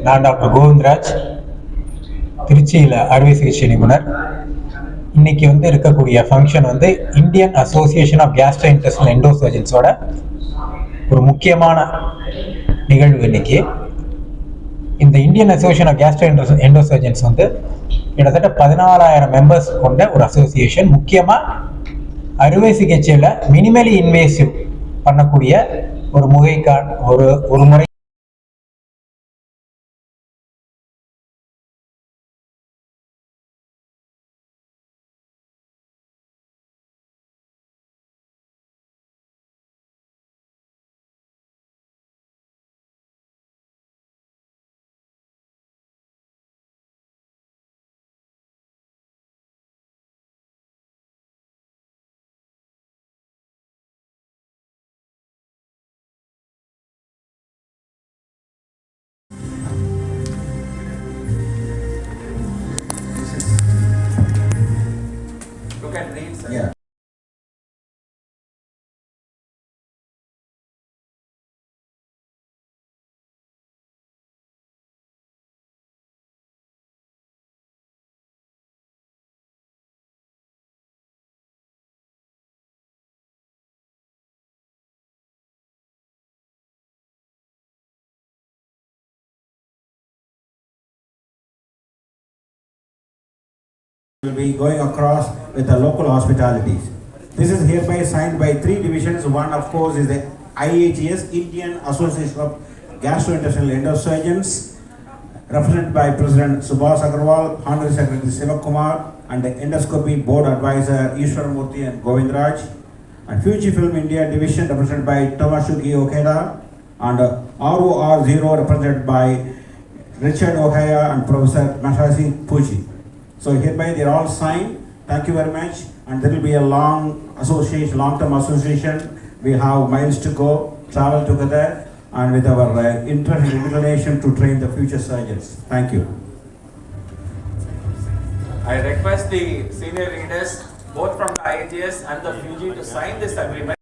நான் டாக்டர் கோவிந்தராஜ், திருச்சியில் அறுவை சிகிச்சை நிபுணர். இன்னைக்கு இருக்கக்கூடிய function Indian association of gastro intestinal எண்டோசர்ஜன்ஸோட ஒரு முக்கியமான நிகழ்வு. இன்னைக்கு இந்த Indian association of gastro endosurgeons கிட்டத்தட்ட 14,000 மெம்பர்ஸ் கொண்ட ஒரு அசோசியேஷன். முக்கியமாக அறுவை சிகிச்சையில் மினிமலி இன்வேசிவ் பண்ணக்கூடிய ஒரு ஒரு முறை Yeah. Will be going across with the local hospitalities. This is hereby signed by 3 divisions. One, of course, is the IAGES, Indian Association of Gastrointestinal Endosurgeons, represented by President Subhash Aggarwal, Honorary Secretary Sivakumar, and the Endoscopy Board Advisor Ishwaramurthy and Govindraj. And FUJIFILM India Division, represented by Tomashuki Okeda, and ROR0, represented by Richard Ohaya and Professor Masashi Puji. So hereby they are all signed. Thank you very much. And there will be a long-term association. We have miles to go, travel together, and with our interest and inclination to train the future surgeons. Thank you. I request the senior leaders, both from the IAGS and the FUJI, to sign this agreement.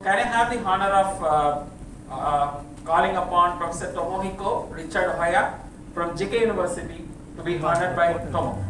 Can I have the honor of calling upon Professor Tomohiko Richard Hoya from JK University to be honored by Tomo.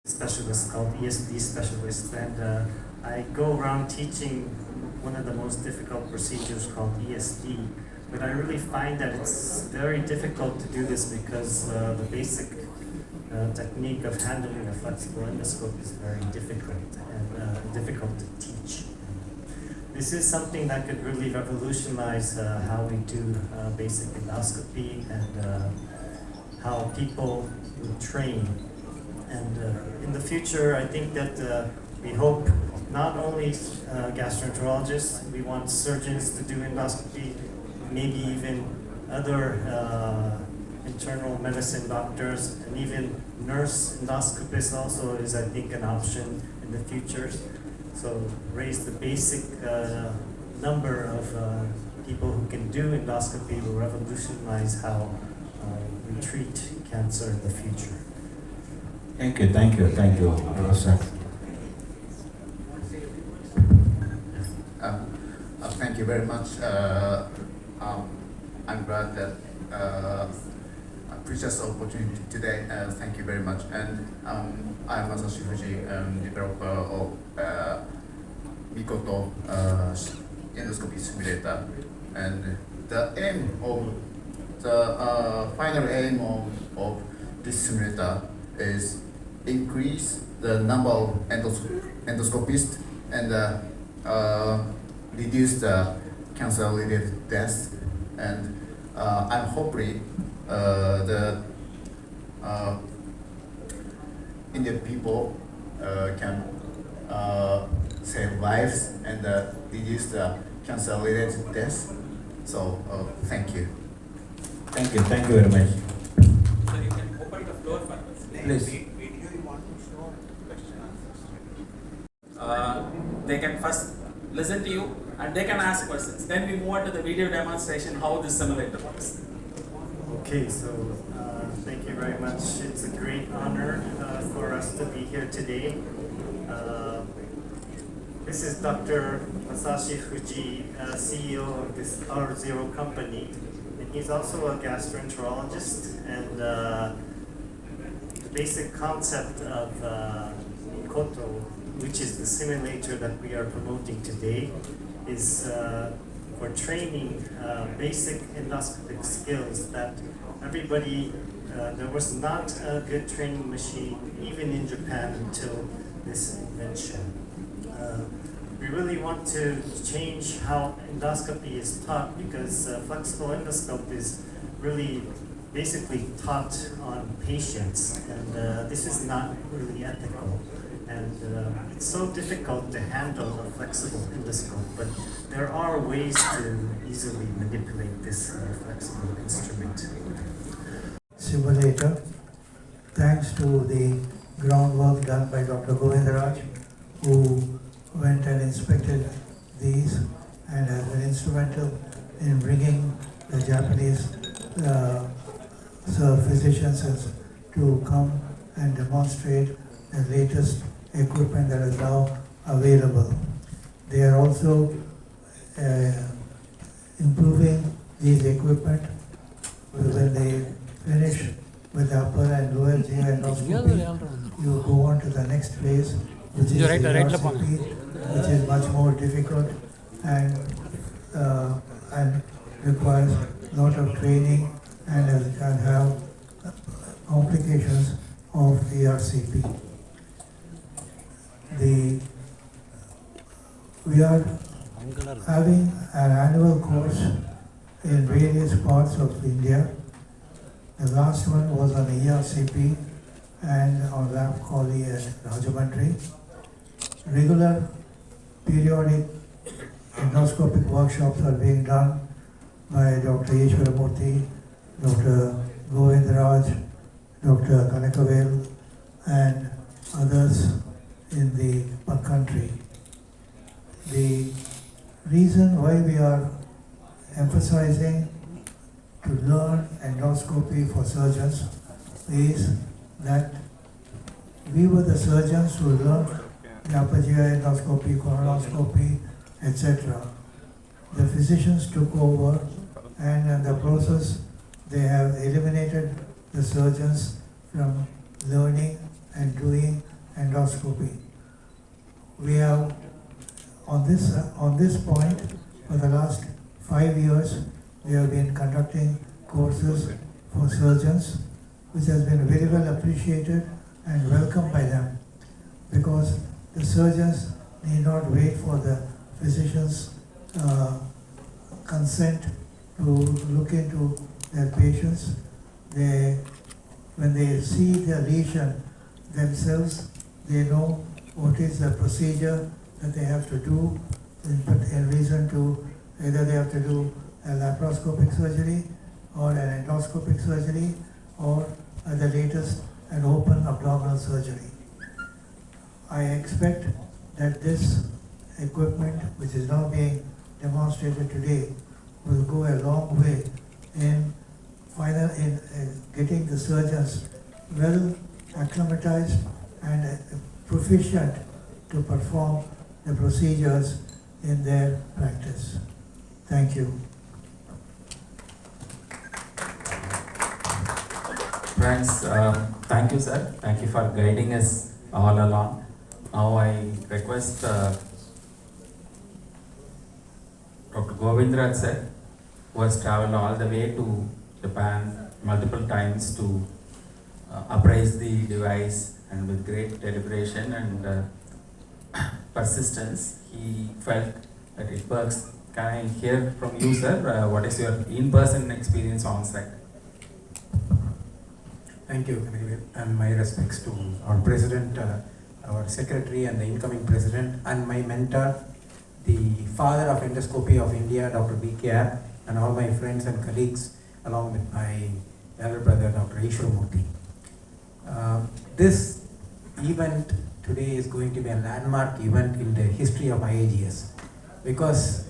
specialist called ESD specialist, and I go around teaching one of the most difficult procedures called ESD. But I really find that it's very difficult to do this because the basic technique of handling a flexible endoscope is very difficult and difficult to teach. This is something that could really revolutionize how we do basic endoscopy and how people would train. And in the future, I think that we hope not only gastroenterologists, we want surgeons to do endoscopy, maybe even other internal medicine doctors, and even nurse endoscopists also is, I think, an option in the future. So raise the basic number of people who can do endoscopy will revolutionize how we treat cancer in the future. Thank you, Rosa. Thank you very much. I'm glad that precious opportunity today. Thank you very much. And I'm Masashi Fuji, developer of Mikoto endoscopy simulator. And the aim of the final aim of this simulator is increase the number of endoscopists and reduce the cancer-related deaths. And I'm hopefully the Indian people can save lives and reduce the cancer-related deaths. So thank you. Thank you very much. So you can open the floor for us. Please. They can first listen to you and they can ask questions. Then we move on to the video demonstration how this simulator works. Okay, so thank you very much. It's a great honor for us to be here today. This is Dr. Masashi Fuji, CEO of this R0 company, and he's also a gastroenterologist. And the basic concept of Mikoto, which is the simulator that we are promoting today, is for training basic endoscopic skills that everybody, there was not a good training machine even in Japan until this invention. We really want to change how endoscopy is taught because flexible endoscope is really basically taught on patients, and this is not really ethical. And it's so difficult to handle a flexible endoscope, but there are ways to easily manipulate this flexible instrument. Simulator, thanks to the groundwork done by Dr. Govindaraj, who went and inspected these and has been instrumental in bringing the Japanese physicians to come and demonstrate the latest equipment that is now available. They are also improving these equipment when they finish with the upper and lower GI endoscopy. You go on to the next phase, which is the endoscopy, which is much more difficult and requires a lot of training and can have complications of the RCP. We are having an annual course in various parts of India. The last one was on ERCP and on lab Kali at Rajamandry. Regular periodic endoscopic workshops are being done by Dr. Ishwaramurthy, Dr. Govindaraj, Dr. Kanakavel, and others in the country. The reason why we are emphasizing to learn endoscopy for surgeons is that we were the surgeons who learned the upper GI endoscopy, colonoscopy, etc. The physicians took over, and in the process they have eliminated the surgeons from learning and doing endoscopy. We have on this point for the last 5 years we have been conducting courses for surgeons, which has been very well appreciated and welcomed by them, because the surgeons need not wait for the physician's consent to look into their patients. When they see the lesion themselves, they know what is the procedure that they have to do in reason to either they have to do a laparoscopic surgery or an endoscopic surgery, or at the latest an open abdominal surgery. I expect that this equipment, which is now being demonstrated today, will go a long way in getting the surgeons well acclimatized and proficient to perform the procedures in their practice. Thank you. Friends, thank you, sir. Thank you for guiding us all along. Now I request Dr. Govindraj sir, who has traveled all the way to Japan multiple times to appraise the device, and with great deliberation and persistence, he felt that it works. Can I hear from you, sir? What is your in-person experience on site? Thank you, and my respects to our president, our secretary and the incoming president, and my mentor, the father of endoscopy of India, Dr. B.K.R., and all my friends and colleagues, along with my elder brother, Dr. Ishwaramurthy. This event today is going to be a landmark event in the history of IAGES, because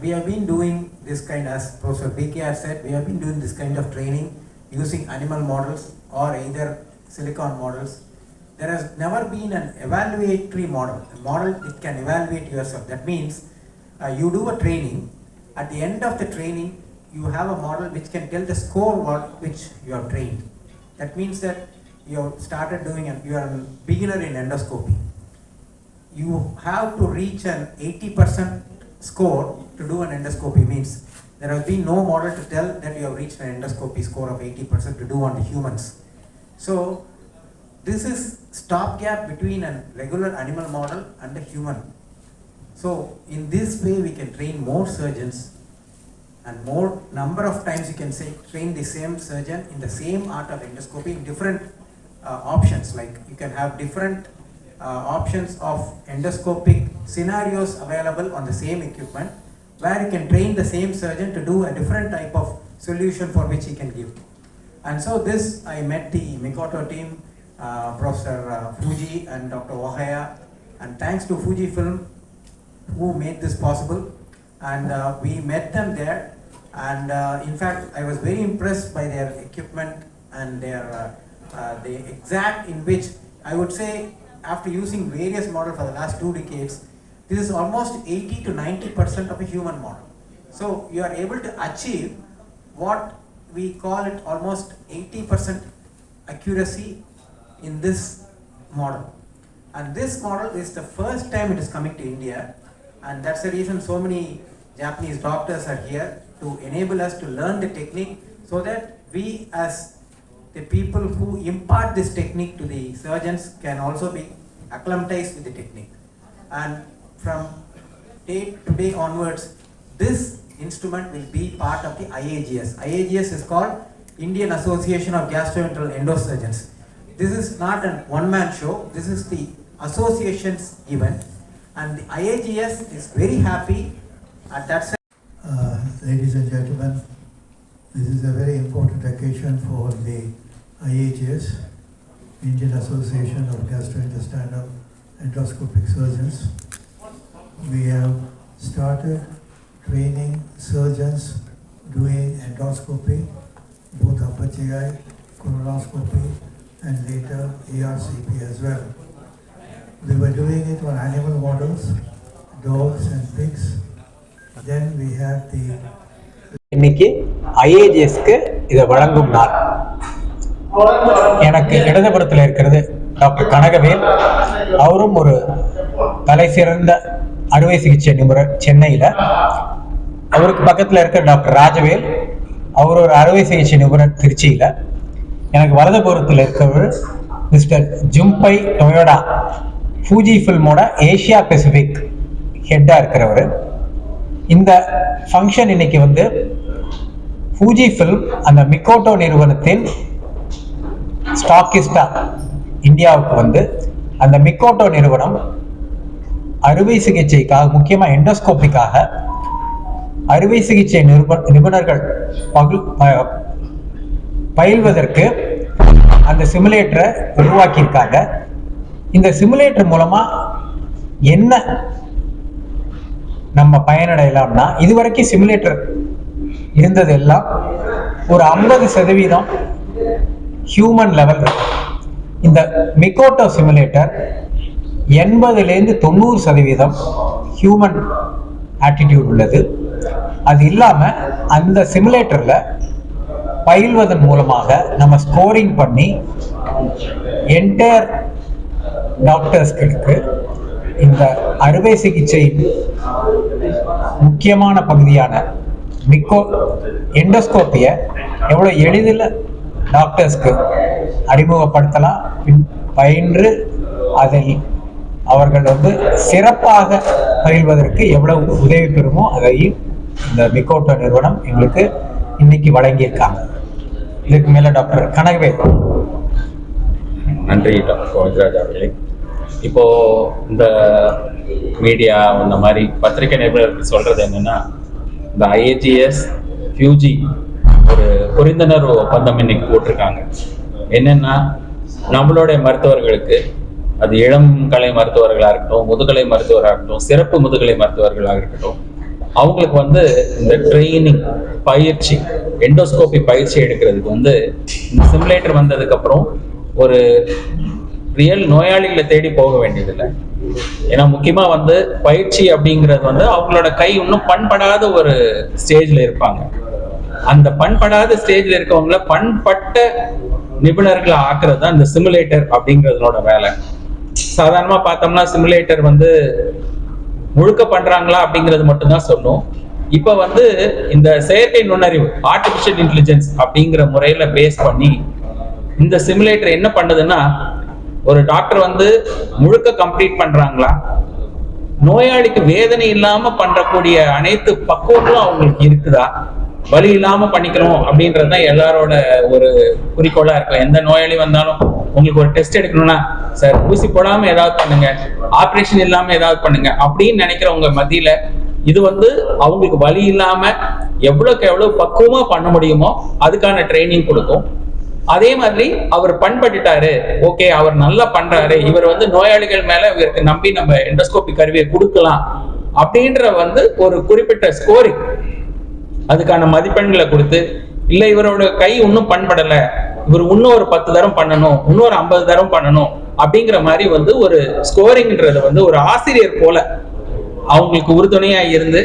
we have been doing this kind, as Professor B.K.R. said, we have been doing this kind of training using animal models or either silicon models. There has never been an evaluatory model, a model that can evaluate yourself. That means you do a training, at the end of the training you have a model which can tell the score which you have trained. That means that you have started doing and you are a beginner in endoscopy. You have to reach an 80% score to do an endoscopy. Means there has been no model to tell that you have reached an endoscopy score of 80% to do on the humans. So this is stopgap between a regular animal model and a human. So in this way we can train more surgeons, and more number of times you can train the same surgeon in the same art of endoscopy in different options. Like you can have different options of endoscopic scenarios available on the same equipment, where you can train the same surgeon to do a different type of solution for which he can give. And so this, I met the Mikoto team, Professor Fuji and Dr. Ohaya, and thanks to FUJIFILM who made this possible, and we met them there, and in fact I was very impressed by their equipment and their the exact in which I would say, after using various models for the last 2 decades, this is almost 80 to 90% of a human model. So you are able to achieve what we call it almost 80% accuracy in this model. And this model is the first time it is coming to India, and that's the reason so many Japanese doctors are here to enable us to learn the technique, so that we as the people who impart this technique to the surgeons can also be acclimatized with the technique. And from today onwards, this instrument will be part of the IAGES. IAGES is called Indian Association of Gastroenteral Endosurgeons. This is not a one-man show, this is the association's event, and the IAGES is very happy at that time. Ladies and gentlemen, this is a very important occasion for the IAGES, Indian Association of Gastrointestinal Endoscopic Surgeons. We have started training surgeons doing endoscopy, both upper GI, colonoscopy, and later ERCP as well. We were doing it on animal models, dogs and pigs. Then we had the இன்னைக்கு ஐஏஜிஎஸ்க்கு இதை வழங்கும் நாள். எனக்கு இடதுபுறத்தில் இருக்கிறது doctor Kanagavel. அவரும் ஒரு தலை சிறந்த அறுவை சிகிச்சை நிபுணர் சென்னையில். அவருக்கு பக்கத்தில் இருக்கிற டாக்டர் ராஜவேல், அவர் ஒரு அறுவை சிகிச்சை நிபுணர் திருச்சியில். எனக்கு வலதுபுறத்தில் இருக்கிறவர் மிஸ்டர் ஜும்பை டொயோடா, FUJIFILMோட ஏஷியா பெசிபிக் ஹெட்டாக இருக்கிறவர். இந்த ஃபங்க்ஷன் இன்னைக்கு வந்து FUJIFILM அந்த மிக்கோட்டோ நிறுவனத்தின் ஸ்டாக்கிஸ்டா இந்தியாவுக்கு வந்து அந்த மிக்கோட்டோ நிறுவனம் அறுவை சிகிச்சைக்காக, முக்கியமாக எண்டோஸ்கோப்பிக்காக அறுவை சிகிச்சை நிபுணர்கள் பயில்வதற்கு அந்த சிமுலேட்டரை உருவாக்கியிருக்காங்க. இந்த சிமுலேட்டர் மூலமா என்ன நம்ம பயனடையலாம்னா, இதுவரைக்கும் சிமுலேட்டர் இருந்ததெல்லாம் ஒரு 50% ஹியூமன் லெவல் இருக்கு. இந்த மிக்கோட்டோ சிமுலேட்டர் 80-90% ஹியூமன் ஆட்டிடியூட் உள்ளது. அது இல்லாம அந்த சிமுலேட்டர்ல பயில்வதன் மூலமாக நம்ம ஸ்கோரிங் பண்ணி என்டையர் டாக்டர்ஸ்களுக்கு இந்த அறுவை சிகிச்சை முக்கியமான பகுதியான எண்டோஸ்கோப்பியை எவ்வளோ எளிதில் டாக்டர்ஸ்க்கு அறிமுகப்படுத்தலாம், பயின்று அதில் அவர்கள் வந்து சிறப்பாக பயில்வதற்கு எவ்வளவு உதவி பெறுமோ அதையும் இந்த மிக்கோட்டோ நிறுவனம் எங்களுக்கு இன்னைக்கு வழங்கியிருக்காங்க. இதுக்கு மேல டாக்டர் கனகவேல். நன்றி டாக்டர் கோவிந்தராஜ் அவர்களே. இப்போ இந்த மீடியா இந்த மாதிரி பத்திரிகை நிபுணர்கள் சொல்றது என்னன்னா, இந்த IAGS FUJI ஒரு புரிந்துணர்வு ஒப்பந்தம் இன்னைக்கு போட்டிருக்காங்க. என்னன்னா, நம்மளுடைய மருத்துவர்களுக்கு, அது இளம் கலை மருத்துவர்களாக இருக்கட்டும், முதுகலை மருத்துவராக இருக்கட்டும், சிறப்பு முதுகலை மருத்துவர்களாக இருக்கட்டும், அவங்களுக்கு வந்து இந்த ட்ரைனிங் பயிற்சி, எண்டோஸ்கோபி பயிற்சி எடுக்கிறதுக்கு வந்து இந்த சிமுலேட்டர் வந்ததுக்கு அப்புறம் ஒரு ரியல் நோயாளிகளை தேடி போக வேண்டியதில்லை. ஏன்னா முக்கியமா வந்து பயிற்சி அப்படிங்கிறது வந்து அவங்களோட கை இன்னும் பண்படாத ஒரு ஸ்டேஜ்ல இருப்பாங்க. அந்த பண்படாத ஸ்டேஜ்ல இருக்கவங்கள பண்பட்ட நிபுணர்களை ஆக்குறது தான் இந்த சிமுலேட்டர் அப்படிங்கிறதோட வேலை. சாதாரணமா பார்த்தோம்னா சிமுலேட்டர் வந்து முழுக்க பண்றாங்களா அப்படிங்கிறது மட்டும்தான் சொல்லும். இப்ப வந்து இந்த செயற்கை நுண்ணறிவு, ஆர்டிபிஷியல் இன்டெலிஜென்ஸ் அப்படிங்கிற முறையில பேஸ் பண்ணி இந்த சிமுலேட்டர் என்ன பண்ணுதுன்னா, ஒரு டாக்டர் வந்து முழுக்க கம்ப்ளீட் பண்றாங்களா, நோயாளிக்கு வேதனை இல்லாம பண்றக்கூடிய அனைத்து பக்குவங்களும் அவங்களுக்கு இருக்குதா, வலி இல்லாம பண்ணிக்கணும் அப்படின்றதுதான் எல்லாரோட ஒரு குறிக்கோளா இருக்கும். எந்த நோயாளி வந்தாலும் உங்களுக்கு ஒரு டெஸ்ட் எடுக்கணும்னா, சார் ஊசி போடாம ஏதாவது பண்ணுங்க, ஆப்ரேஷன் இல்லாம ஏதாவது பண்ணுங்க அப்படின்னு நினைக்கிறவங்க மத்தியில இது வந்து அவங்களுக்கு வலி இல்லாம எவ்வளவுக்கு எவ்வளவு பக்குவமா பண்ண முடியுமோ அதுக்கான ட்ரைனிங் கொடுக்கும். அதே மாதிரி அவர் பண்பட்டுட்டாரு, ஓகே அவர் நல்லா பண்றாரு, இவர் வந்து நோயாளிகள் மேல இவருக்கு நம்பி நம்ம எண்டோஸ்கோபி கருவியை கொடுக்கலாம் அப்படின்ற வந்து ஒரு குறிப்பிட்ட ஸ்கோரிங், அதுக்கான மதிப்பெண்களை கொடுத்து, இல்ல இவரோட கை இன்னும் பண்படல, இவர் இன்னும் ஒரு 10 தரம் பண்ணணும், இன்னொரு 50 தரம் பண்ணணும் அப்படிங்கிற மாதிரி வந்து ஒரு ஸ்கோரிங்ன்றது வந்து ஒரு ஆசிரியர் போல அவங்களுக்கு உறுதுணையா இருந்து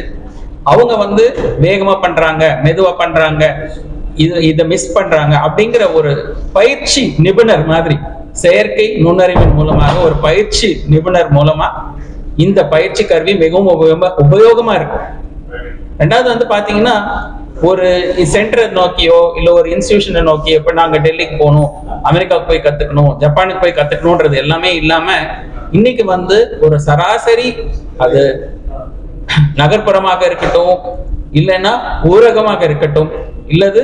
அவங்க வந்து வேகமா பண்றாங்க, மெதுவா பண்றாங்க, இதை மிஸ் பண்றாங்க அப்படிங்கிற ஒரு பயிற்சி நிபுணர் மாதிரி செயற்கை நுண்ணறிவின் மூலமாக ஒரு பயிற்சி நிபுணர் மூலமா இந்த பயிற்சி கருவி மிகவும் உபயோகமா இருக்கும். ரெண்டாவது வந்து பாத்தீங்கன்னா, ஒரு சென்டரை நோக்கியோ இல்ல ஒரு இன்ஸ்டிடியூஷனை நோக்கியோ, இப்ப நாங்க டெல்லிக்கு போகணும், அமெரிக்காவுக்கு போய் கத்துக்கணும், ஜப்பானுக்கு போய் கத்துக்கணும்ன்றது எல்லாமே இல்லாம இன்னைக்கு வந்து ஒரு சராசரி, அது நகர்ப்புறமாக இருக்கட்டும், இல்லைன்னா ஊரகமாக இருக்கட்டும், இல்லது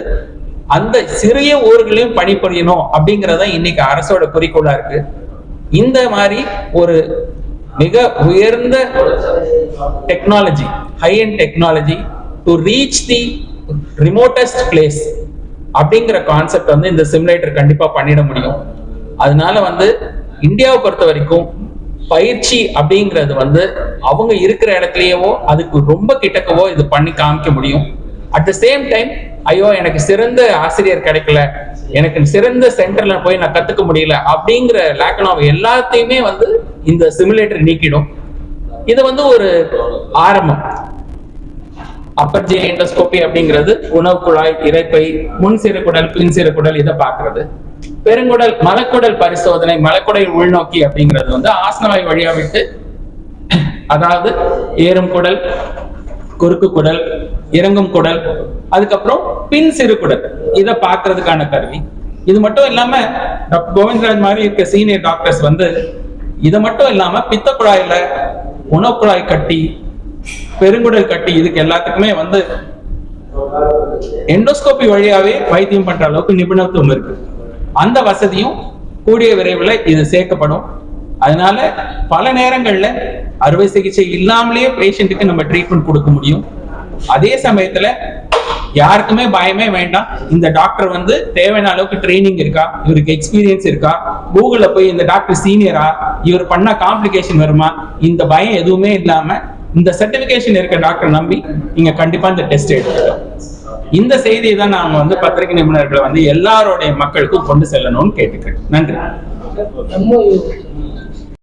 அந்த சிறிய ஊர்களையும் பணிபுரியணும் அப்படிங்கறத இன்னைக்கு அரசோட குறிக்கோளா இருக்கு. இந்த மாதிரி ஒரு மிக உயர்ந்த technology, high and technology to reach the remotest place அப்படிங்கிற கான்செப்ட் வந்து இந்த சிமுலேட்டர் கண்டிப்பா பண்ணிட முடியும். அதனால வந்து இந்தியாவை பொறுத்த வரைக்கும் பயிற்சி அப்படிங்கிறது வந்து அவங்க இருக்கிற இடத்துலயேவோ அதுக்கு ரொம்ப கிட்டக்கவோ இது பண்ணி காமிக்க முடியும். அட் த சேம் டைம், ஐயோ எனக்கு சிறந்த ஆசிரியர் கிடைக்கல, எனக்கு சிறந்த சென்டர்ல போய் நான் கத்துக்க முடியல அப்படிங்கிற லேக்கனாவ எல்லாத்தையுமே வந்து இந்த சிமுலேட்டர் நீக்கிடும். இது வந்து ஒரு ஆரம்பம். அப்பர் ஜி எண்டோஸ்கோபி அப்படிங்கிறது உணவு குழாய், இரைப்பை, முன் சிறுகுடல், பின் சிறுகுடல் இதை பாக்குறது. பெருங்குடல் மலக்குடல் பரிசோதனை, மலக்குடல் உள்நோக்கி அப்படிங்கிறது வந்து ஆசனவாய் வழியா விட்டு, அதாவது ஏறும் குடல், குறுக்கு குடல், இறங்கும் குடல், அதுக்கப்புறம் பின் சிறு குடல், இதை பார்க்கறதுக்கான கருவி. இது மட்டும் இல்லாம டாக்டர் கோவிந்தராஜ் மாதிரி இருக்க சீனியர் டாக்டர்ஸ் வந்து இது மட்டும் இல்லாம பித்த குழாயில உணவு குழாய் கட்டி, பெருங்குடல் கட்டி, இதுக்கு எல்லாத்துக்குமே வந்து எண்டோஸ்கோபி வழியாவே வைத்தியம் பண்ற அளவுக்கு நிபுணத்துவம் இருக்கு. அந்த வசதியும் கூடிய விரைவில் இது சேர்க்கப்படும். அதனால பல நேரங்கள்ல அறுவை சிகிச்சை இல்லாமலேயே பேஷண்ட்டுக்கு நம்ம ட்ரீட்மெண்ட் கொடுக்க முடியும். அதே சமயத்துல யாருக்குமே பயமே வேண்டாம். இந்த டாக்டர் வந்து தேவையான அளவுக்கு ட்ரைனிங் இருக்கா, இவருக்கு எக்ஸ்பீரியன்ஸ் இருக்கா, கூகுள்ல போய் இந்த டாக்டர் சீனியரா, இவர் பண்ண காம்ப்ளிகேஷன் வருமா, இந்த பயம் எதுவுமே இல்லாம இந்த சர்டிபிகேஷன் இருக்க டாக்டர் நம்பி நீங்க கண்டிப்பா இந்த டெஸ்ட் எடுத்துக்கலாம். இந்த செய்தியை தான் நாங்க வந்து பத்திரிகை நிபுணர்களை வந்து எல்லாரோடைய மக்களுக்கும் கொண்டு செல்லணும்னு கேட்டுக்கிறேன். நன்றி.